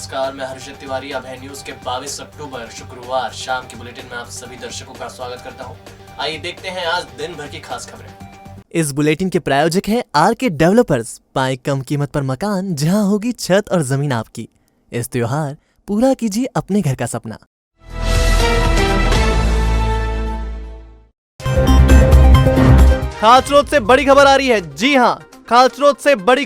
नमस्कार, मैं हर्षित तिवारी अभय न्यूज के 22 अक्टूबर शुक्रवार शाम के बुलेटिन में आप सभी दर्शकों का स्वागत करता हूं। आइए देखते हैं आज दिन भर की खास खबरें। इस बुलेटिन के प्रायोजक हैं आरके डेवलपर्स। पाए कम कीमत पर मकान जहां होगी छत और जमीन आपकी। इस त्योहार पूरा कीजिए अपने घर का सपना। खालचरोद से बड़ी खबर आ रही है। जी हां, खालचरोद से बड़ी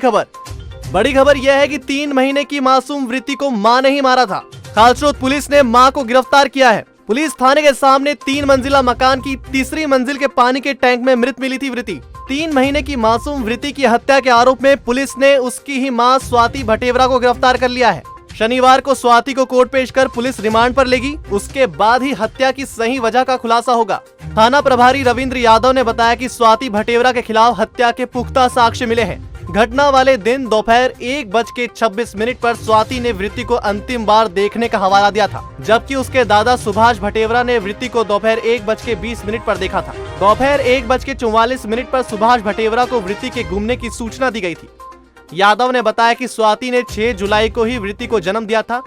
खबर यह है कि 3 महीने की मासूम वृत्ति को मां ने ही मारा था। खालचरोद पुलिस ने मां को गिरफ्तार किया है। पुलिस थाने के सामने 3 मंजिला मकान की तीसरी मंजिल के पानी के टैंक में मृत मिली थी वृत्ति। 3 महीने की मासूम वृत्ति की हत्या के आरोप में पुलिस ने उसकी ही मां स्वाति भटेवरा को गिरफ्तार कर लिया है। शनिवार को स्वाति को कोर्ट पेश कर पुलिस रिमांड पर लेगी। उसके बाद ही हत्या की सही वजह का खुलासा होगा। थाना प्रभारी रविंद्र यादव ने बताया कि स्वाति भटेवरा के खिलाफ हत्या के पुख्ता साक्ष्य मिले हैं। घटना वाले दिन दोपहर 1:26 पर स्वाति ने वृत्ति को अंतिम बार देखने का हवाला दिया था, जबकि उसके दादा सुभाष भटेवरा ने वृत्ति को दोपहर 1:20 पर देखा था। दोपहर 1:44 पर सुभाष भटेवरा को वृत्ति के गुमने की सूचना दी गई थी। यादव ने बताया कि स्वाति ने 6 जुलाई को ही वृत्ति को जन्म दिया था।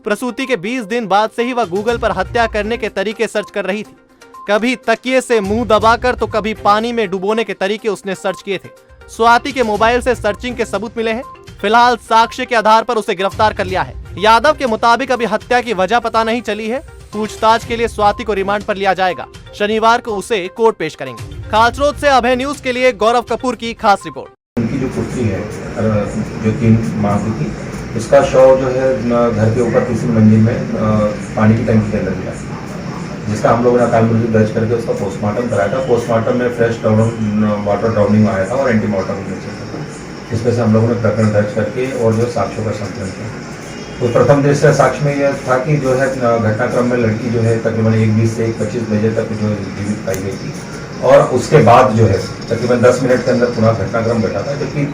प्रसूति के 20 दिन बाद से ही वह गूगल पर हत्या करने के तरीके सर्च कर रही थी। कभी तकिए से मुंह दबाकर तो कभी पानी में डुबोने के तरीके उसने सर्च किए थे। स्वाति के मोबाइल से सर्चिंग के सबूत मिले हैं। फिलहाल साक्ष्य के आधार पर उसे गिरफ्तार कर लिया है। यादव के मुताबिक अभी हत्या की वजह पता नहीं चली है। पूछताछ के लिए स्वाति को रिमांड पर लिया जाएगा। शनिवार को उसे कोर्ट पेश करेंगे। खालचरोद से अभय न्यूज के लिए गौरव कपूर की खास रिपोर्ट। उनकी जो कुर्सी है जो 3 माह की थी, उसका शव जो है घर के ऊपर तीसरी मंजिल में पानी की टंकी के अंदर मिला, जिसका हम लोगों ने अकाल मृत्यु दर्ज करके उसका पोस्टमार्टम कराया था। पोस्टमार्टम में फ्रेश वाटर ड्राउनिंग आया था और एंटीमॉर्टम था। इसमें से हम लोगों ने प्रकरण दर्ज करके और जो साक्ष्यों का संकलन किया। तो प्रथम दृष्टया साक्ष्य में यह था कि जो है घटनाक्रम में लड़की जो है तकरीबन 1:20 से 1:25 बजे तक जो जीवित पाई गई थी, और उसके बाद जो है तकरीबन 10 मिनट के अंदर पुनः घटनाक्रम घटा था, जबकि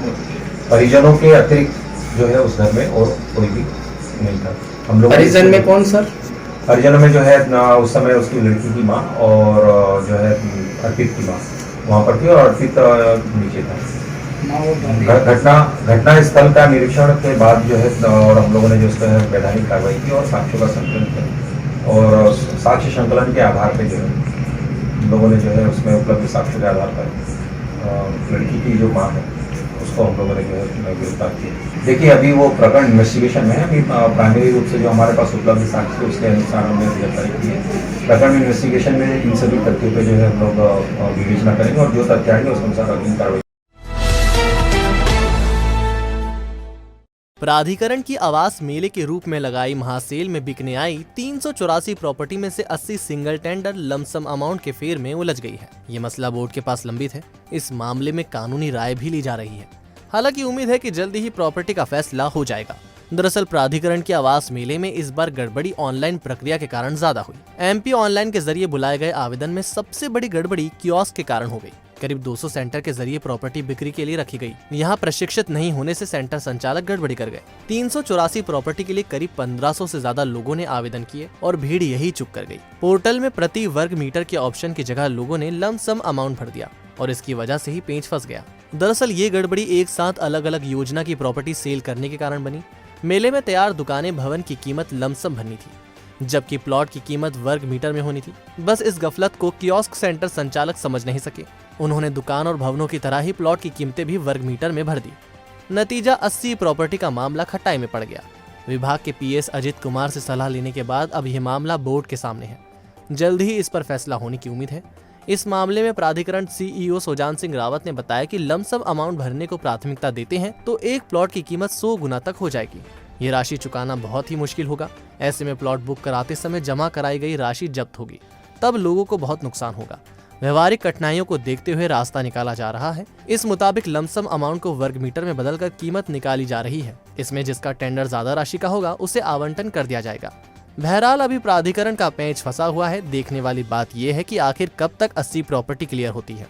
परिजनों के अतिरिक्त जो है उस घर में और कोई भी नहीं था। हम लोग परिजन में कौन सर? परिजनों में जो है उस समय उसकी लड़की की माँ और जो है अर्पित की माँ वहाँ पर थी और अर्पित नीचे था। घटना स्थल का निरीक्षण के बाद जो है और हम लोगों ने जो उसका वैधानिक कार्रवाई की और साक्ष्यों का संकलन किया, और साक्ष्य संकलन के आधार पर जो है हम लोगों ने जो है उसमें उपलब्ध साक्ष्य के आधार पर लड़की की जो माँ है उसको हम लोगों ने जो है गिरफ्तार किया। देखिए, अभी वो प्रकरण इन्वेस्टिगेशन में है। अभी प्राइमरी रूप से जो हमारे पास उपलब्ध साक्ष्य उसके अनुसार हमने गिरफ्तारी की है। प्रकरण इन्वेस्टिगेशन में इन सभी तथ्यों पे जो है हम लोग विवेचना करेंगे और जो तथ्य आएंगे उसके अनुसार अग्रिम कार्रवाई। प्राधिकरण की आवास मेले के रूप में लगाई महासेल में बिकने आई 384 प्रॉपर्टी में से 80 सिंगल टेंडर लमसम अमाउंट के फेर में उलझ गई है। ये मसला बोर्ड के पास लंबित है। इस मामले में कानूनी राय भी ली जा रही है। हालांकि उम्मीद है कि जल्दी ही प्रॉपर्टी का फैसला हो जाएगा। दरअसल प्राधिकरण की आवास मेले में इस बार गड़बड़ी ऑनलाइन प्रक्रिया के कारण ज्यादा हुई। एमपी ऑनलाइन के जरिए बुलाए गए आवेदन में सबसे बड़ी गड़बड़ी कियोस्क के कारण हो गई। करीब 200 सेंटर के जरिए प्रॉपर्टी बिक्री के लिए रखी गई। यहाँ प्रशिक्षित नहीं होने से सेंटर संचालक गड़बड़ी कर गए। 384 प्रॉपर्टी के लिए करीब 1500 से ज्यादा लोगों ने आवेदन किए और भीड़ यही चुप कर गई। पोर्टल में प्रति वर्ग मीटर के ऑप्शन की जगह लोगों ने लमसम अमाउंट भर दिया और इसकी वजह से ही पेंच फंस गया। दरअसल ये गड़बड़ी एक साथ अलग अलग योजना की प्रॉपर्टी सेल करने के कारण बनी। मेले में तैयार दुकानें भवन की कीमत लमसम भरनी थी, जबकि प्लॉट की कीमत वर्ग मीटर में होनी थी। बस इस गफलत को कियोस्क सेंटर संचालक समझ नहीं सके। उन्होंने दुकान और भवनों की तरह ही प्लॉट की कीमतें भी वर्ग मीटर में भर दी। नतीजा 80 प्रॉपर्टी का मामला खटाई में पड़ गया। विभाग के पीएस अजित कुमार से सलाह लेने के बाद अब यह मामला बोर्ड के सामने है। जल्द ही इस पर फैसला होने की उम्मीद है। इस मामले में प्राधिकरण सीईओ सुजान सिंह रावत ने बताया कि लमसम अमाउंट भरने को प्राथमिकता देते हैं तो एक प्लॉट की कीमत 100 गुना तक हो जाएगी। ये राशि चुकाना बहुत ही मुश्किल होगा। ऐसे में प्लॉट बुक कराते समय जमा कराई गई राशि जब्त होगी, तब लोगों को बहुत नुकसान होगा। व्यवहारिक कठिनाइयों को देखते हुए रास्ता निकाला जा रहा है। इस मुताबिक लमसम अमाउंट को वर्ग मीटर में बदलकर कीमत निकाली जा रही है। इसमें जिसका टेंडर ज्यादा राशि का होगा उसे आवंटन कर दिया जाएगा। बहरहाल अभी प्राधिकरण का पेंच फंसा हुआ है। देखने वाली बात यह है कि आखिर कब तक 80 प्रॉपर्टी क्लियर होती है।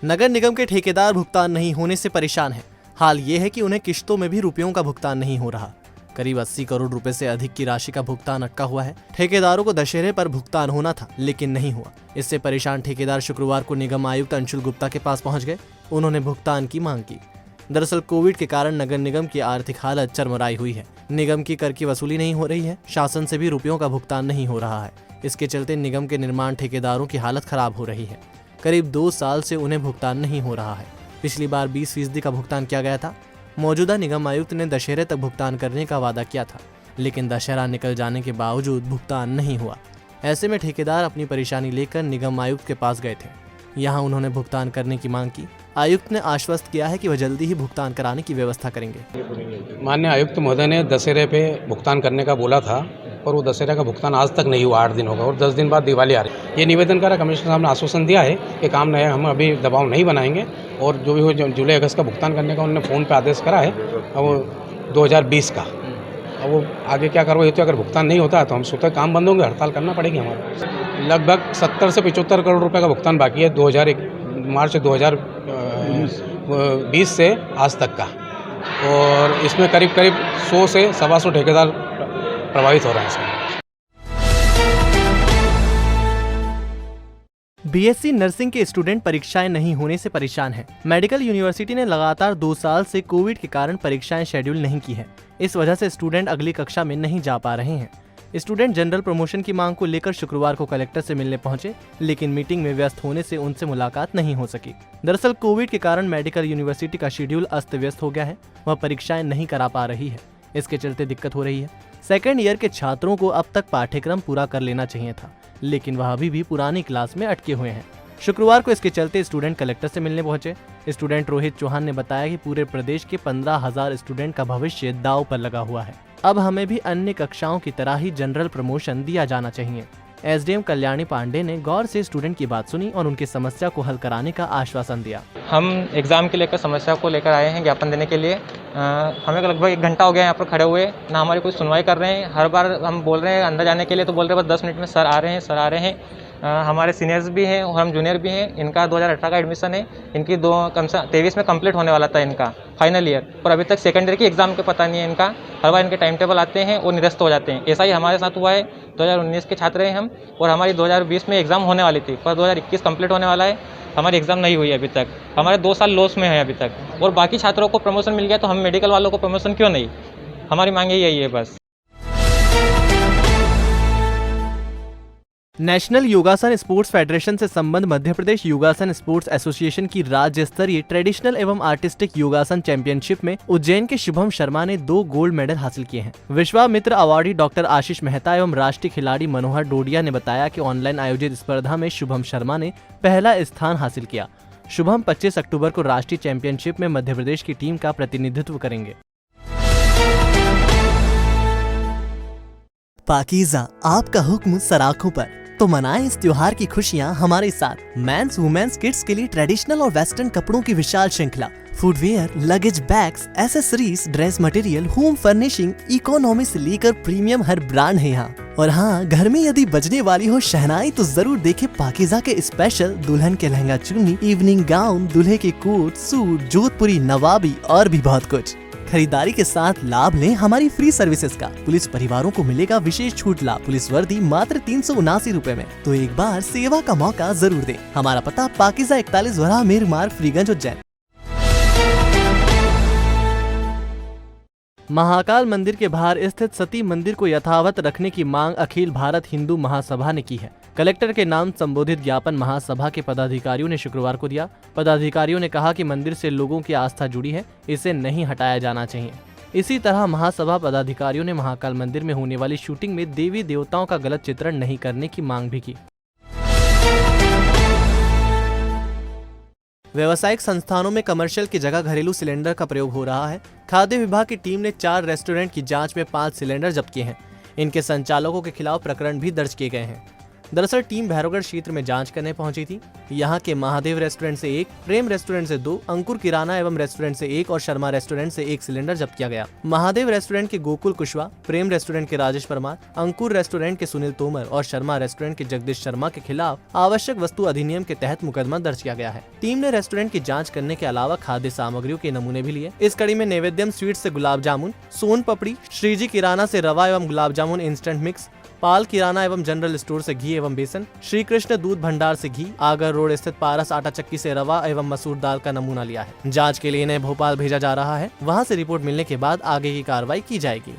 नगर निगम के ठेकेदार भुगतान नहीं होने से परेशान हैं। हाल ये है कि उन्हें किश्तों में भी रुपयों का भुगतान नहीं हो रहा। करीब 80 करोड़ रुपए से अधिक की राशि का भुगतान अटका हुआ है। ठेकेदारों को दशहरे पर भुगतान होना था, लेकिन नहीं हुआ। इससे परेशान ठेकेदार शुक्रवार को निगम आयुक्त अंशुल गुप्ता के पास पहुंच गए। उन्होंने भुगतान की मांग की। दरअसल कोविड के कारण नगर निगम की आर्थिक हालत चरमराई हुई है। निगम की कर की वसूली नहीं हो रही है, शासन से भी रुपयों का भुगतान नहीं हो रहा है। इसके चलते निगम के निर्माण ठेकेदारों की हालत खराब हो रही है। करीब 2 साल से उन्हें भुगतान नहीं हो रहा है। पिछली बार 20% का भुगतान किया गया था। मौजूदा निगम आयुक्त ने दशहरे तक भुगतान करने का वादा किया था, लेकिन दशहरा निकल जाने के बावजूद भुगतान नहीं हुआ। ऐसे में ठेकेदार अपनी परेशानी लेकर निगम आयुक्त के पास गए थे। यहाँ उन्होंने भुगतान करने की मांग की। आयुक्त ने आश्वस्त किया है कि वह जल्दी ही भुगतान कराने की व्यवस्था करेंगे। माननीय आयुक्त महोदय ने दशहरे पे भुगतान करने का बोला था और वो दशहरे का भुगतान आज तक नहीं हुआ। 8 दिन होगा और 10 दिन बाद दिवाली आ रही है। ये निवेदन करा, कमिश्नर साहब ने आश्वासन दिया है कि काम नहीं, हम अभी दबाव नहीं बनाएंगे और जो भी हो जुलाई अगस्त का भुगतान करने का उन्होंने फ़ोन पे आदेश करा है। वो 2020 का, अब वो आगे क्या करवाई तो अगर भुगतान नहीं होता है तो हम स्वतः काम बंद होंगे, हड़ताल करना पड़ेगी हमारा। लगभग 70 से 75 करोड़ रुपए का भुगतान बाकी है 2001 मार्च 2020 से आज तक का, और इसमें करीब 100 से 125 ठेकेदार प्रभावित हो रहे हैं इसमें। बीएससी नर्सिंग के स्टूडेंट परीक्षाएं नहीं होने से परेशान हैं। मेडिकल यूनिवर्सिटी ने लगातार 2 साल से कोविड के कारण परीक्षाएं शेड्यूल नहीं की है। इस वजह से स्टूडेंट अगली कक्षा में नहीं जा पा रहे हैं। स्टूडेंट जनरल प्रमोशन की मांग को लेकर शुक्रवार को कलेक्टर से मिलने पहुंचे, लेकिन मीटिंग में व्यस्त होने से उनसे मुलाकात नहीं हो सकी। दरअसल कोविड के कारण मेडिकल यूनिवर्सिटी का शेड्यूल अस्त व्यस्त हो गया है। वह परीक्षाएं नहीं करा पा रही है। इसके चलते दिक्कत हो रही है। सेकेंड ईयर के छात्रों को अब तक पाठ्यक्रम पूरा कर लेना चाहिए था, लेकिन वह अभी भी पुरानी क्लास में अटके हुए हैं। शुक्रवार को इसके चलते स्टूडेंट कलेक्टर से मिलने पहुंचे। स्टूडेंट रोहित चौहान ने बताया कि पूरे प्रदेश के 15,000 स्टूडेंट का भविष्य दांव पर लगा हुआ है। अब हमें भी अन्य कक्षाओं की तरह ही जनरल प्रमोशन दिया जाना चाहिए। एसडीएम कल्याणी पांडे ने गौर से स्टूडेंट की बात सुनी और उनकी समस्या को हल कराने का आश्वासन दिया। हम एग्ज़ाम के लेकर समस्या को लेकर आए हैं ज्ञापन देने के लिए। हमें लगभग 1 घंटा हो गया यहाँ पर खड़े हुए, ना हमारी कोई सुनवाई कर रहे हैं। हर बार हम बोल रहे हैं अंदर जाने के लिए तो बोल रहे हैं बस 10 मिनट में सर आ रहे हैं, सर आ रहे हैं। हमारे सीनियर्स भी हैं और हम जूनियर भी हैं। इनका 2018 का एडमिशन है, इनकी 23 में कंप्लीट होने वाला था इनका फाइनल ईयर, और अभी तक सेकेंड ईयर की एग्ज़ाम के पता नहीं है इनका। हर बार इनके टाइम टेबल आते हैं और निरस्त हो जाते हैं। ऐसा ही हमारे साथ हुआ है। 2019 के छात्र हैं हम, और हमारी 2020 में एग्ज़ाम होने वाली थी, पर 2021 कंप्लीट होने वाला है। हमारी एग्ज़ाम नहीं हुई अभी तक। हमारे 2 साल लॉस में है अभी तक, और बाकी छात्रों को प्रमोशन मिल गया तो हम मेडिकल वालों को प्रमोशन क्यों नहीं? हमारी मांग यही है बस। नेशनल योगासन स्पोर्ट्स फेडरेशन से संबंध मध्य प्रदेश योगासन स्पोर्ट्स एसोसिएशन की राज्य स्तरीय ट्रेडिशनल एवं आर्टिस्टिक योगासन चैंपियनशिप में उज्जैन के शुभम शर्मा ने 2 गोल्ड मेडल हासिल किए हैं। विश्वामित्र अवार्डी डॉक्टर आशीष मेहता एवं राष्ट्रीय खिलाड़ी मनोहर डोडिया ने बताया कि ऑनलाइन आयोजित स्पर्धा में शुभम शर्मा ने पहला स्थान हासिल किया। शुभम 25 अक्टूबर को राष्ट्रीय चैंपियनशिप में मध्य प्रदेश की टीम का प्रतिनिधित्व करेंगे। पाकीज़ा, आपका हुक्म सराखों पर, तो मनाएं इस त्योहार की खुशियां हमारे साथ। मेंस वुमेन्स किड्स के लिए ट्रेडिशनल और वेस्टर्न कपड़ों की विशाल श्रृंखला, footwear, luggage bags, accessories, dress material, home furnishing, economy से लेकर प्रीमियम हर ब्रांड है यहाँ। और हाँ, घर में यदि बजने वाली हो शहनाई तो जरूर देखें पाकीज़ा के स्पेशल दुल्हन के लहंगा चुन्नी, इवनिंग गाउन, दूल्हे के कोट, सूट, जोधपुरी, नवाबी और भी बहुत कुछ। खरीदारी के साथ लाभ लें हमारी फ्री सर्विसेज का। पुलिस परिवारों को मिलेगा विशेष छूट लाभ। पुलिस वर्दी मात्र 379 रुपए में। तो एक बार सेवा का मौका जरूर दें। हमारा पता पाकीज़ा 41 वराह मेर मार्ग, फ्रीगंज, उज्जैन। महाकाल मंदिर के बाहर स्थित सती मंदिर को यथावत रखने की मांग अखिल भारत हिंदू महासभा ने की है। कलेक्टर के नाम संबोधित ज्ञापन महासभा के पदाधिकारियों ने शुक्रवार को दिया। पदाधिकारियों ने कहा कि मंदिर से लोगों की आस्था जुड़ी है, इसे नहीं हटाया जाना चाहिए। इसी तरह महासभा पदाधिकारियों ने महाकाल मंदिर में होने वाली शूटिंग में देवी देवताओं का गलत चित्रण नहीं करने की मांग भी की। व्यावसायिक संस्थानों में कमर्शियल की जगह घरेलू सिलेंडर का प्रयोग हो रहा है। खाद्य विभाग की टीम ने 4 रेस्टोरेंट की जांच में 5 सिलेंडर जब्त किए हैं। इनके संचालकों के खिलाफ प्रकरण भी दर्ज किए गए हैं। दरअसल टीम भैरवगढ़ क्षेत्र में जांच करने पहुंची थी। यहां के महादेव रेस्टोरेंट से 1, प्रेम रेस्टोरेंट से 2, अंकुर किराना एवं रेस्टोरेंट से 1 और शर्मा रेस्टोरेंट से 1 सिलेंडर जब्त किया गया। महादेव रेस्टोरेंट के गोकुल कुशवाहा, प्रेम रेस्टोरेंट के राजेश परमार, अंकुर रेस्टोरेंट के सुनील तोमर और शर्मा रेस्टोरेंट के जगदीश शर्मा के खिलाफ आवश्यक वस्तु अधिनियम के तहत मुकदमा दर्ज किया गया है। टीम ने रेस्टोरेंट की जाँच करने के अलावा खाद्य सामग्रियों के नमूने भी लिए। इस कड़ी में नैवेद्यम स्वीट से गुलाब जामुन, सोन पपड़ी, श्रीजी किराना से रवा एवं गुलाब जामुन इंस्टेंट मिक्स, पाल किराना एवं जनरल स्टोर से घी एवं बेसन, श्री कृष्ण दूध भंडार से घी, आगर रोड स्थित पारस आटा चक्की से रवा एवं मसूर दाल का नमूना लिया है। जांच के लिए इन्हें भोपाल भेजा जा रहा है। वहां से रिपोर्ट मिलने के बाद आगे की कार्रवाई की जाएगी।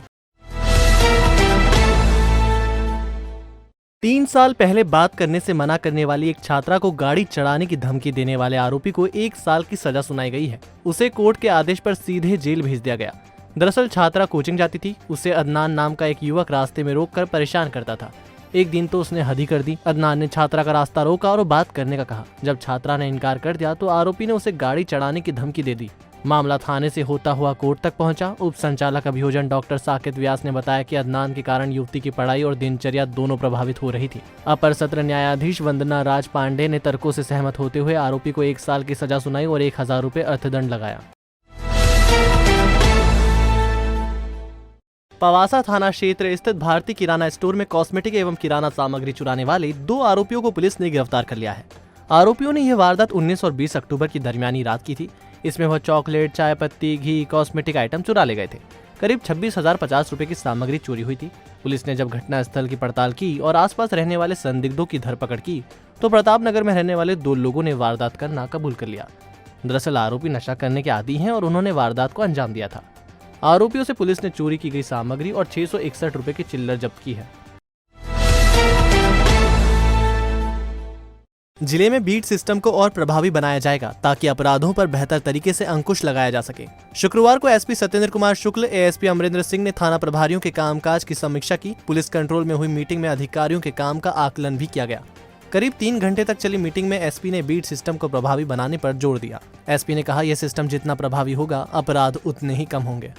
3 साल पहले बात करने से मना करने वाली एक छात्रा को गाड़ी चढ़ाने की धमकी देने वाले आरोपी को 1 साल की सजा सुनाई गई है। उसे कोर्ट के आदेश पर सीधे जेल भेज दिया गया। दरअसल छात्रा कोचिंग जाती थी। उसे अदनान नाम का एक युवक रास्ते में रोककर परेशान करता था। एक दिन तो उसने हद ही कर दी। अदनान ने छात्रा का रास्ता रोका और बात करने का कहा। जब छात्रा ने इनकार कर दिया तो आरोपी ने उसे गाड़ी चढ़ाने की धमकी दे दी। मामला थाने से होता हुआ कोर्ट तक पहुंचा। उप संचालक अभियोजन डॉक्टर साकेत व्यास ने बताया कि अदनान के कारण युवती की पढ़ाई और दिनचर्या दोनों प्रभावित हो रही थी। अपर सत्र न्यायाधीश वंदना राज पांडे ने तर्कों से सहमत होते हुए आरोपी को 1 साल की सजा सुनाई और 1000 रुपए अर्थदंड लगाया। पवासा थाना क्षेत्र स्थित भारतीय किराना स्टोर में कॉस्मेटिक एवं किराना सामग्री चुराने वाले 2 आरोपियों को पुलिस ने गिरफ्तार कर लिया है। आरोपियों ने यह वारदात 19 और 20 अक्टूबर की दरमियानी रात की थी। इसमें वह चॉकलेट, चाय पत्ती, घी, कॉस्मेटिक आइटम चुरा ले गए थे। करीब 26,050 रुपए की सामग्री चोरी हुई थी। पुलिस ने जब घटना स्थल की पड़ताल की और आसपास रहने वाले संदिग्धों की धरपकड़ की तो प्रताप नगर में रहने वाले 2 लोगों ने वारदात करना कबूल कर लिया। दरअसल आरोपी नशा करने के आदी हैं और उन्होंने वारदात को अंजाम दिया था। आरोपियों से पुलिस ने चोरी की गई सामग्री और 661 रुपए की चिल्लर जब्त की है। जिले में बीट सिस्टम को और प्रभावी बनाया जाएगा ताकि अपराधों पर बेहतर तरीके से अंकुश लगाया जा सके। शुक्रवार को एसपी सत्येंद्र कुमार शुक्ल, एएसपी अमरिंदर सिंह ने थाना प्रभारियों के कामकाज की समीक्षा की। पुलिस कंट्रोल में हुई मीटिंग में अधिकारियों के काम का आकलन भी किया गया। करीब 3 घंटे तक चली मीटिंग में एसपी ने बीट सिस्टम को प्रभावी बनाने पर जोर दिया। एसपी ने कहा, यह सिस्टम जितना प्रभावी होगा अपराध उतने ही कम होंगे।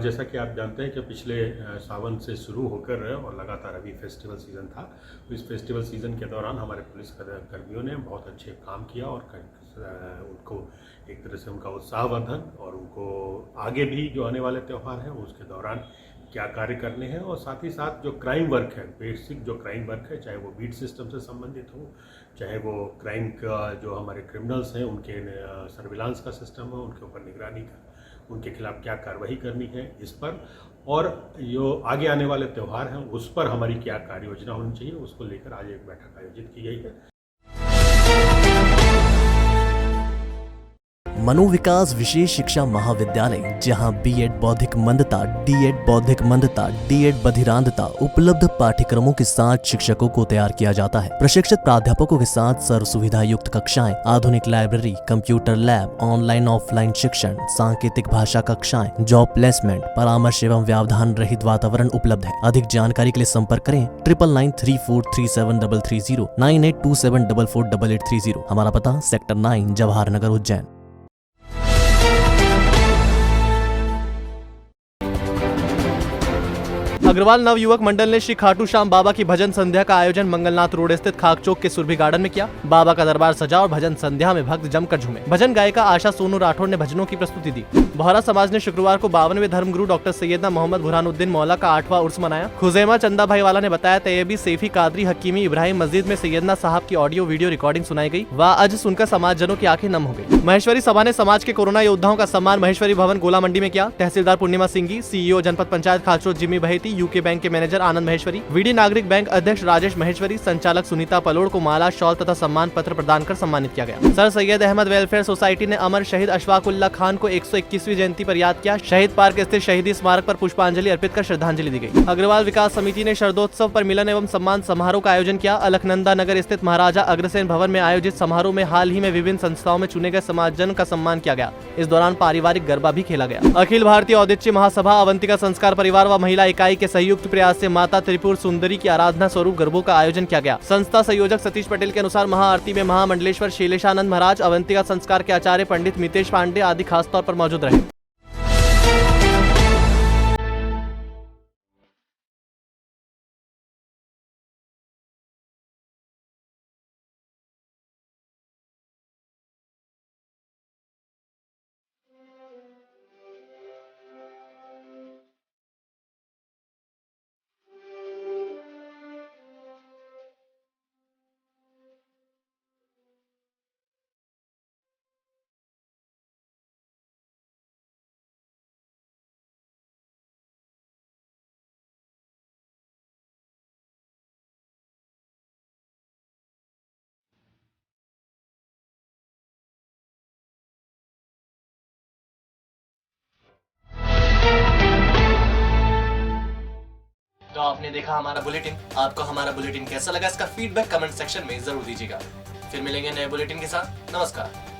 जैसा कि आप जानते हैं कि पिछले सावन से शुरू होकर और लगातार अभी फेस्टिवल सीज़न था, तो इस फेस्टिवल सीज़न के दौरान हमारे पुलिस कर्मियों ने बहुत अच्छे काम किया और उनको एक तरह से उनका उत्साहवर्धन और उनको आगे भी जो आने वाले त्यौहार हैं उसके दौरान क्या कार्य करने हैं और साथ ही साथ जो क्राइम वर्क है, बेसिक जो क्राइम वर्क है, चाहे वो बीट सिस्टम से संबंधित हो, चाहे वो क्राइम का जो हमारे क्रिमिनल्स हैं उनके सर्विलांस का सिस्टम हो, उनके ऊपर निगरानी का, उनके खिलाफ क्या कार्रवाई करनी है इस पर, और जो आगे आने वाले त्यौहार हैं उस पर हमारी क्या कार्य योजना होनी चाहिए, उसको लेकर आज एक बैठक आयोजित की गई है। मनोविकास विशेष शिक्षा महाविद्यालय, जहां बीएड बौद्धिक मंदता, डीएड बौद्धिक मंदता, डीएड बधिरांधता उपलब्ध पाठ्यक्रमों के साथ शिक्षकों को तैयार किया जाता है। प्रशिक्षित प्राध्यापकों के साथ सर्व सुविधा युक्त कक्षाएं, आधुनिक library, computer lab, online offline शिक्षण, सांकेतिक भाषा कक्षाएं, जॉब प्लेसमेंट, परामर्श एवं व्यवधान रहित वातावरण उपलब्ध है। अधिक जानकारी के लिए संपर्क करें 9993437330 9827448830। हमारा पता सेक्टर 9 जवाहर नगर उज्जैन। अग्रवाल नवयुवक मंडल ने श्री खाटू श्याम बाबा की भजन संध्या का आयोजन मंगलनाथ रोड स्थित खाक चौक के सुरभि गार्डन में किया। बाबा का दरबार सजा और भजन संध्या में भक्त जमकर झूमे। भजन गायिका आशा सोनू राठौड़ ने भजनों की प्रस्तुति दी। बोहरा समाज ने शुक्रवार को 52वें धर्मगुरु डॉक्टर सैयदना मोहम्मद बुरहानुद्दीन मौला का 8वां उर्स मनाया। खुजैमा चंदा भाई वाला ने बताया, तैयबी सैफी कादरी हकीमी इब्राहिम मस्जिद में सैयदना साहब की ऑडियो वीडियो रिकॉर्डिंग सुनाई गई। वह आज सुनकर समाजजनों की आंखें नम हो गई। महेश्वरी सभा ने समाज के कोरोना योद्धाओं का सम्मान महेश्वरी भवन गोला मंडी में किया। तहसीलदार पूर्णिमा सिंघी, सीईओ जनपद पंचायत खाचरोद जिम्मी बहेती, यूके बैंक के मैनेजर आनंद महेश्वरी, वीडी नागरिक बैंक अध्यक्ष राजेश महेश्वरी, संचालक सुनीता पलोड़ को माला, शॉल तथा सम्मान पत्र प्रदान कर सम्मानित किया गया। Sir Syed Ahmed welfare society ने अमर शहीद अशफाकुल्लाह खान को 121वीं जयंती पर याद किया। शहीद पार्क स्थित शहीदी स्मारक पर पुष्पांजलि अर्पित कर श्रद्धांजलि दी गई। अग्रवाल विकास समिति ने शरदोत्सव पर मिलन एवं सम्मान समारोह का आयोजन किया। अलकनंदा नगर स्थित महाराजा अग्रसेन भवन में आयोजित समारोह में हाल ही में विभिन्न संस्थाओं में चुने गए समाजजन का सम्मान किया गया। इस दौरान पारिवारिक गरबा भी खेला गया। अखिल भारतीय औदिच्य महासभा अवंतिका संस्कार परिवार व महिला इकाई के संयुक्त प्रयास से माता त्रिपुर सुंदरी की आराधना स्वरूप गरबों का आयोजन किया गया। संस्था संयोजक सतीश पटेल के अनुसार महाआरती में महामंडलेश्वर शैलेशानंद महाराज, अवंतिका संस्कार के आचार्य पंडित मितेश पांडे आदि खास तौर पर मौजूद रहे। आपने देखा हमारा बुलेटिन। आपको हमारा बुलेटिन कैसा लगा, इसका फीडबैक कमेंट सेक्शन में जरूर दीजिएगा। फिर मिलेंगे नए बुलेटिन के साथ। नमस्कार।